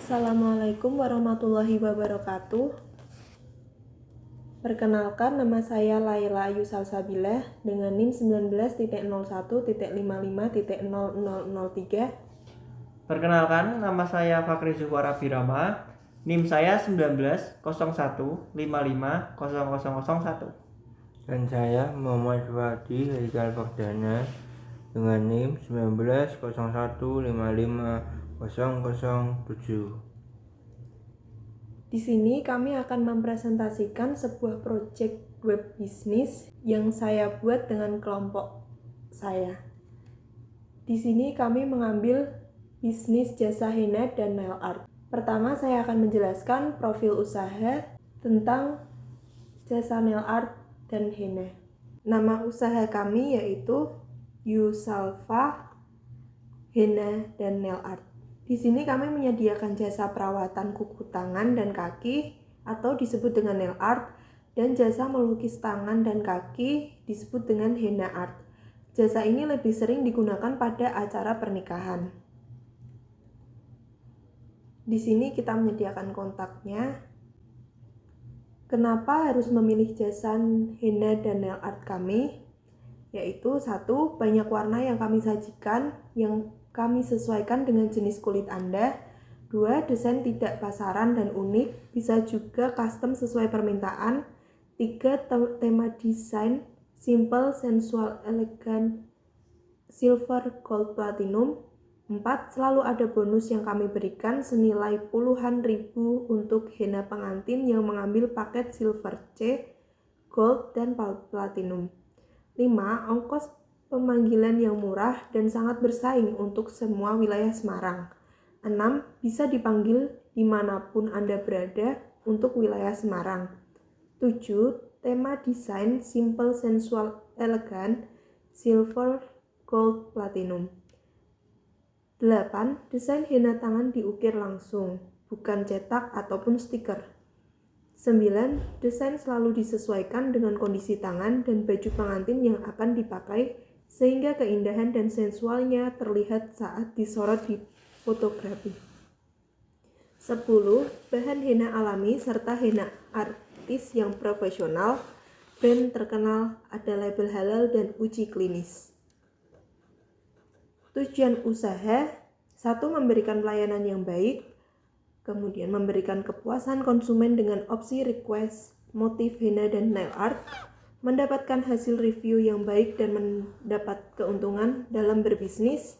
Assalamualaikum warahmatullahi wabarakatuh. Perkenalkan, nama saya Laila Ayu Salsabilah dengan NIM 19.01.55.0003. Perkenalkan, nama saya Fakri Zuhwar Abirama. NIM saya 19.01.55.0001. Dan saya Muhammad Fuadi Haikal Fardana dengan NIM 19.01.55.007. Di sini kami akan mempresentasikan sebuah proyek web bisnis yang saya buat dengan kelompok saya. Di sini kami mengambil bisnis jasa henna dan nail art. Pertama, saya akan menjelaskan profil usaha tentang jasa nail art dan henna. Nama usaha kami yaitu Yusalfa Henna dan Nail Art. Di sini kami menyediakan jasa perawatan kuku tangan dan kaki atau disebut dengan nail art, dan jasa melukis tangan dan kaki disebut dengan henna art. Jasa ini lebih sering digunakan pada acara pernikahan. Di sini kita menyediakan kontaknya. Kenapa harus memilih jasa henna dan nail art kami? Yaitu 1. Banyak warna yang kami sajikan yang kami sesuaikan dengan jenis kulit Anda. 2. Desain tidak pasaran dan unik, bisa juga custom sesuai permintaan. 3. Tema desain simple, sensual, elegan, silver, gold, platinum. 4. Selalu ada bonus yang kami berikan senilai puluhan ribu untuk henna pengantin yang mengambil paket silver C, gold, dan platinum. 5. Ongkos pemanggilan yang murah dan sangat bersaing untuk semua wilayah Semarang. 6. Bisa dipanggil dimanapun Anda berada untuk wilayah Semarang. 7. Tema desain simple, sensual, elegan, silver, gold, platinum. 8. Desain henna tangan diukir langsung, bukan cetak ataupun stiker. 9. Desain selalu disesuaikan dengan kondisi tangan dan baju pengantin yang akan dipakai sehingga keindahan dan sensualnya terlihat saat disorot di fotografi. 10. Bahan henna alami serta henna artis yang profesional, brand terkenal, ada label halal dan uji klinis. Tujuan usaha: 1. Memberikan pelayanan yang baik, kemudian memberikan kepuasan konsumen dengan opsi request motif henna dan nail art, mendapatkan hasil review yang baik dan mendapat keuntungan dalam berbisnis,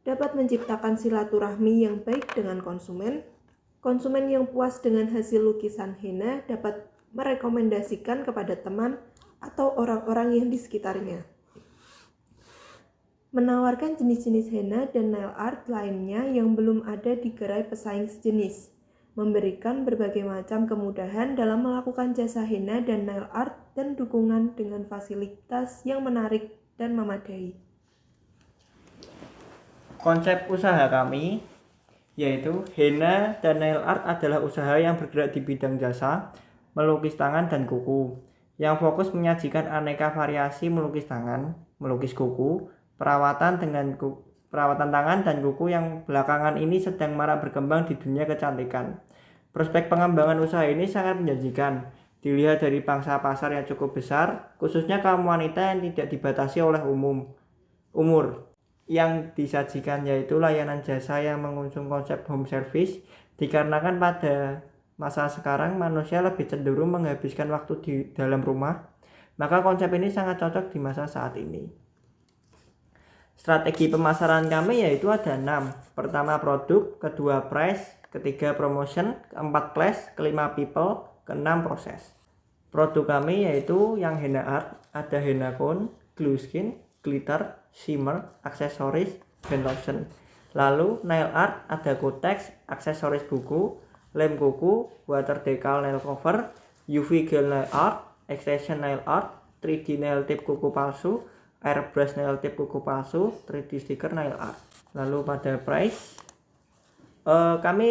dapat menciptakan silaturahmi yang baik dengan konsumen. Konsumen yang puas dengan hasil lukisan henna dapat merekomendasikan kepada teman atau orang-orang yang di sekitarnya. Menawarkan jenis-jenis henna dan nail art lainnya yang belum ada di gerai pesaing sejenis. Memberikan berbagai macam kemudahan dalam melakukan jasa henna dan nail art dan dukungan dengan fasilitas yang menarik dan memadai. Konsep usaha kami yaitu henna dan nail art adalah usaha yang bergerak di bidang jasa, melukis tangan dan kuku, yang fokus menyajikan aneka variasi melukis tangan, melukis kuku, perawatan tangan dan kuku yang belakangan ini sedang marak berkembang di dunia kecantikan. Prospek pengembangan usaha ini sangat menjanjikan. Dilihat dari pangsa pasar yang cukup besar, khususnya kaum wanita yang tidak dibatasi oleh umur. Yang disajikan yaitu layanan jasa yang mengusung konsep home service, dikarenakan pada masa sekarang manusia lebih cenderung menghabiskan waktu di dalam rumah, maka konsep ini sangat cocok di masa saat ini. Strategi pemasaran kami yaitu ada 6. Pertama produk, kedua price, ketiga promotion, keempat place, kelima people, keenam proses. Produk kami yaitu yang henna art, ada henna cone, glue skin, glitter, shimmer, aksesoris, dan lotion. Lalu nail art ada kotex, aksesoris buku, lem kuku, water decal nail cover, UV gel nail art, extension nail art, 3D nail tip kuku palsu, airbrush nail tip kuku palsu, 3D sticker nail art. Lalu pada price, kami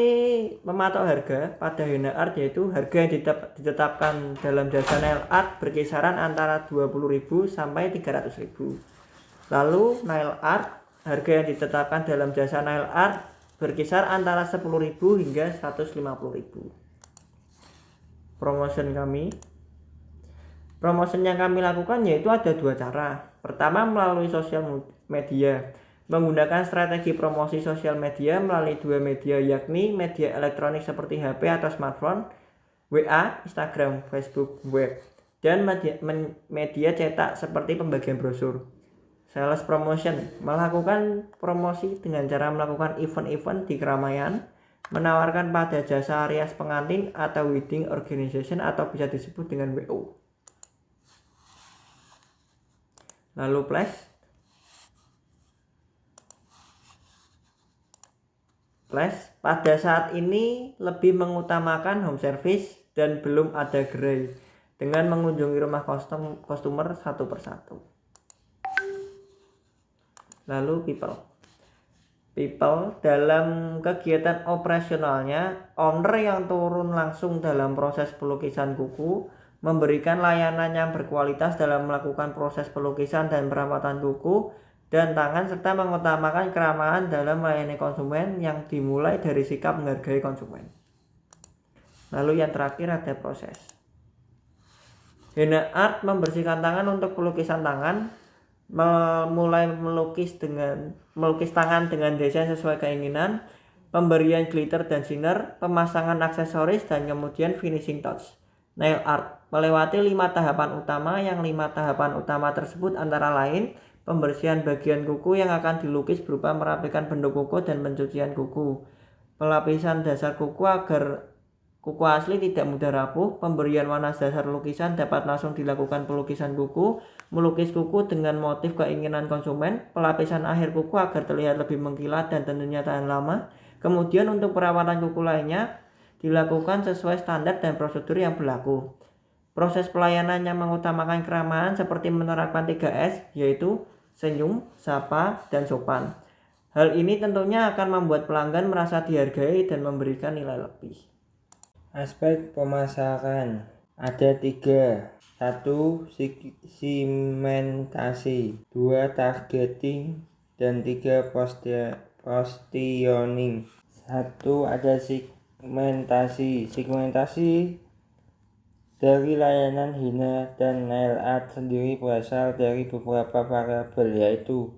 mematok harga pada henna art, yaitu harga yang ditetapkan dalam jasa nail art berkisaran antara 20.000 sampai 300.000. Lalu nail art, harga yang ditetapkan dalam jasa nail art berkisar antara 10.000 hingga 150.000. Promotion yang kami lakukan yaitu ada dua cara. Pertama, melalui sosial media, menggunakan strategi promosi sosial media melalui dua media, yakni media elektronik seperti HP atau smartphone, WA, Instagram, Facebook, web, dan media cetak seperti pembagian brosur. Sales promotion, melakukan promosi dengan cara melakukan event-event di keramaian, menawarkan pada jasa rias pengantin atau wedding organization atau bisa disebut dengan WO. Lalu Flash, pada saat ini lebih mengutamakan home service dan belum ada gerai, dengan mengunjungi rumah customer satu persatu. Lalu people dalam kegiatan operasionalnya, owner yang turun langsung dalam proses pelukisan kuku, memberikan layanan yang berkualitas dalam melakukan proses pelukisan dan perawatan kuku dan tangan, serta mengutamakan keramahan dalam melayani konsumen yang dimulai dari sikap menghargai konsumen. Lalu yang terakhir ada proses. Henna Art membersihkan tangan untuk pelukisan tangan, mulai melukis tangan dengan desain sesuai keinginan, pemberian glitter dan shiner, pemasangan aksesoris, dan kemudian finishing touch. Nail art melewati 5 tahapan utama, yang 5 tahapan utama tersebut antara lain pembersihan bagian kuku yang akan dilukis berupa merapikan bentuk kuku dan pencucian kuku, pelapisan dasar kuku agar kuku asli tidak mudah rapuh, pemberian warna dasar lukisan dapat langsung dilakukan pelukisan kuku, melukis kuku dengan motif keinginan konsumen, pelapisan akhir kuku agar terlihat lebih mengkilat dan tentunya tahan lama. Kemudian untuk perawatan kuku lainnya dilakukan sesuai standar dan prosedur yang berlaku. Proses pelayanan yang mengutamakan keramahan seperti menerapkan 3S, yaitu senyum, sapa, dan sopan. Hal ini tentunya akan membuat pelanggan merasa dihargai dan memberikan nilai lebih. Aspek pemasaran ada 3. 1. Segmentasi, 2. Targeting, dan 3. Positioning. 1. Ada segmentasi dari layanan henna dan nail art sendiri berasal dari beberapa variabel, yaitu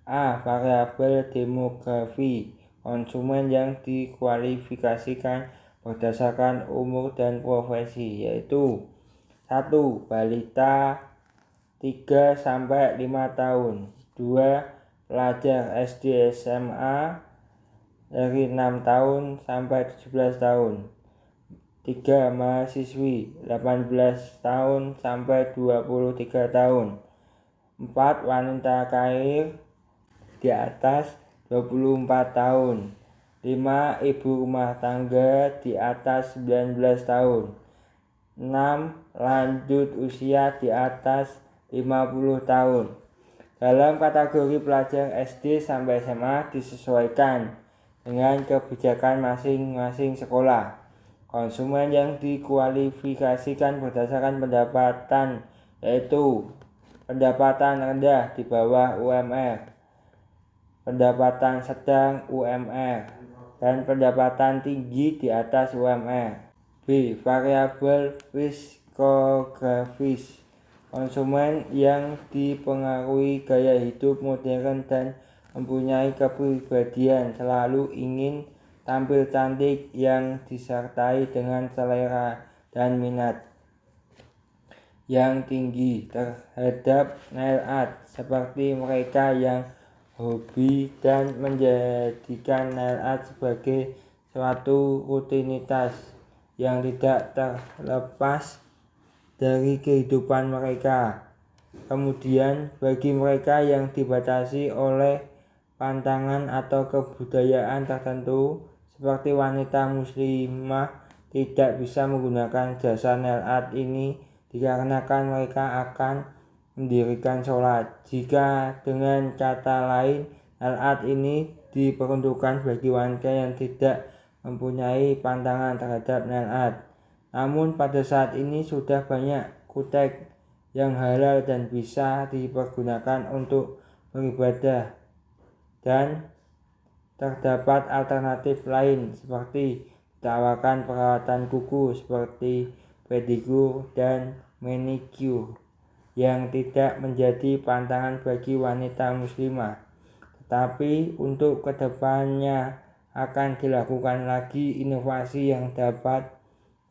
A. Variabel demografi konsumen yang dikualifikasikan berdasarkan umur dan profesi, yaitu 1. Balita 3-5 tahun, 2. Pelajar SD SMA dari 6 tahun sampai 17 tahun, 3. Mahasiswi 18 tahun sampai 23 tahun, 4. Wanita karir di atas 24 tahun, 5. Ibu rumah tangga di atas 19 tahun, 6. Lanjut usia di atas 50 tahun. Dalam kategori pelajar SD sampai SMA disesuaikan dengan kebijakan masing-masing sekolah. Konsumen yang dikualifikasikan berdasarkan pendapatan, yaitu pendapatan rendah di bawah UMR, pendapatan sedang UMR, dan pendapatan tinggi di atas UMR. B. Variabel psikografis konsumen yang dipengaruhi gaya hidup modern dan mempunyai kepribadian selalu ingin tampil cantik yang disertai dengan selera dan minat yang tinggi terhadap nail art, seperti mereka yang hobi dan menjadikan nail art sebagai suatu rutinitas yang tidak terlepas dari kehidupan mereka. Kemudian bagi mereka yang dibatasi oleh pantangan atau kebudayaan tertentu, seperti wanita muslimah tidak bisa menggunakan jasa nail art ini dikarenakan mereka akan mendirikan sholat. Jika dengan kata lain, nail art ini diperuntukkan bagi wanita yang tidak mempunyai pantangan terhadap nail art. Namun pada saat ini sudah banyak kutek yang halal dan bisa dipergunakan untuk beribadah dan terdapat alternatif lain seperti ditawarkan perawatan kuku seperti pedicure dan manicure yang tidak menjadi pantangan bagi wanita muslimah. Tetapi untuk kedepannya akan dilakukan lagi inovasi yang dapat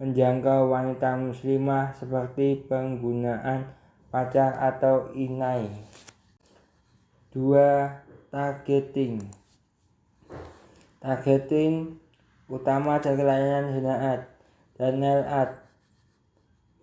menjangkau wanita muslimah seperti penggunaan pacar atau inai. 2. Targeting. Targeting utama dari layanan henna art dan nail art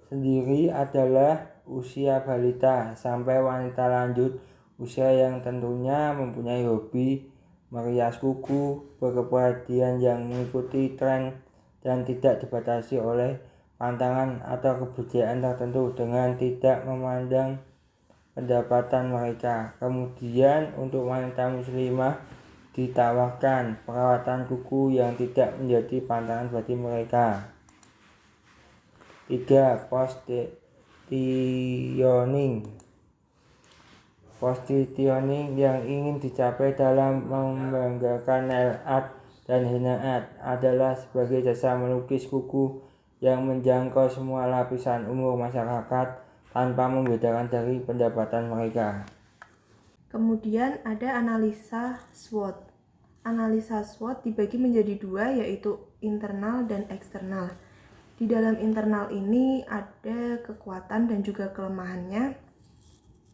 sendiri adalah usia balita sampai wanita lanjut usia yang tentunya mempunyai hobi merias kuku, berkepribadian yang mengikuti tren dan tidak dibatasi oleh pantangan atau kebudayaan tertentu dengan tidak memandang pendapatan mereka. Kemudian untuk wanita muslimah ditawarkan perawatan kuku yang tidak menjadi pantangan bagi mereka. 3. Positioning yang ingin dicapai dalam membanggakan nail art dan henna art adalah sebagai jasa melukis kuku yang menjangkau semua lapisan umur masyarakat tanpa membedakan dari pendapatan mereka. Kemudian ada analisa SWOT. Analisa SWOT dibagi menjadi dua, yaitu internal dan eksternal. Di dalam internal ini ada kekuatan dan juga kelemahannya,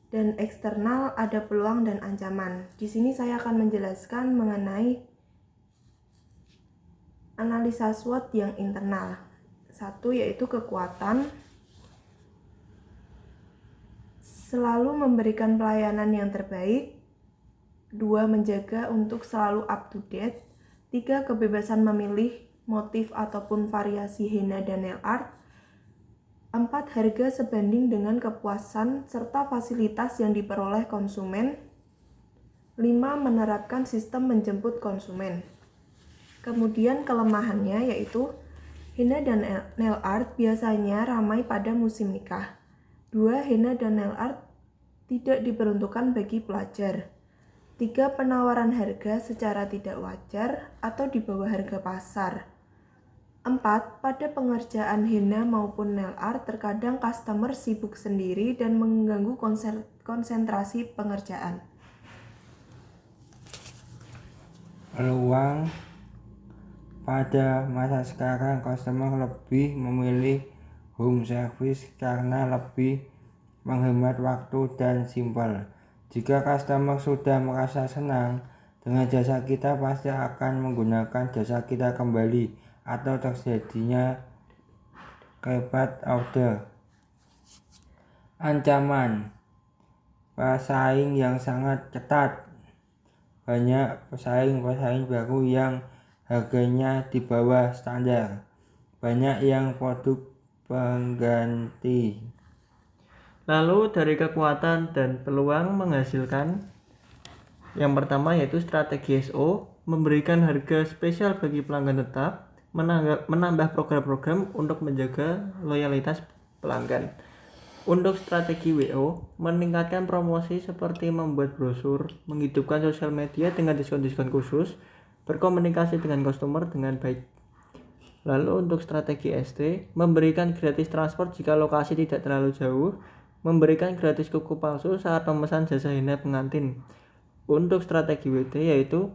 dan eksternal ada peluang dan ancaman. Di sini saya akan menjelaskan mengenai analisa SWOT yang internal. 1 yaitu kekuatan, selalu memberikan pelayanan yang terbaik. 2 menjaga untuk selalu up to date. 3 kebebasan memilih motif ataupun variasi henna dan nail art. 4 harga sebanding dengan kepuasan serta fasilitas yang diperoleh konsumen. 5 menerapkan sistem menjemput konsumen. Kemudian kelemahannya yaitu henna dan nail art biasanya ramai pada musim nikah. 2 henna dan nail art tidak diperuntukkan bagi pelajar. 3 penawaran harga secara tidak wajar atau di bawah harga pasar. 4 pada pengerjaan henna maupun nail art terkadang customer sibuk sendiri dan mengganggu konsentrasi pengerjaan. Peluang pada masa sekarang, customer lebih memilih home service karena lebih menghemat waktu dan simpel. Jika customer sudah merasa senang dengan jasa kita, pasti akan menggunakan jasa kita kembali atau terjadinya repeat order. Ancaman pesaing yang sangat ketat. Banyak pesaing baru yang harganya di bawah standar. Banyak yang produk pengganti. Lalu dari kekuatan dan peluang menghasilkan, yang pertama yaitu strategi SO, memberikan harga spesial bagi pelanggan tetap, menambah program-program untuk menjaga loyalitas pelanggan. Untuk strategi WO, meningkatkan promosi seperti membuat brosur, menghidupkan sosial media dengan diskon-diskon khusus, berkomunikasi dengan customer dengan baik. Lalu untuk strategi ST, memberikan gratis transport jika lokasi tidak terlalu jauh, memberikan gratis kuku palsu saat memesan jasa henna pengantin. Untuk strategi WT yaitu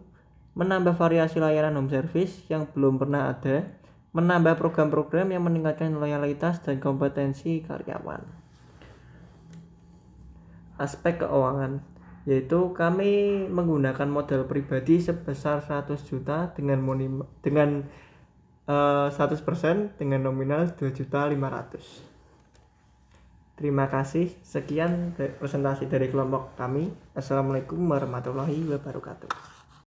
menambah variasi layanan home service yang belum pernah ada, menambah program-program yang meningkatkan loyalitas dan kompetensi karyawan. Aspek keuangan yaitu kami menggunakan modal pribadi sebesar 100 juta dengan 100% dengan nominal 2.500.000. Terima kasih. Sekian presentasi dari kelompok kami. Assalamualaikum warahmatullahi wabarakatuh.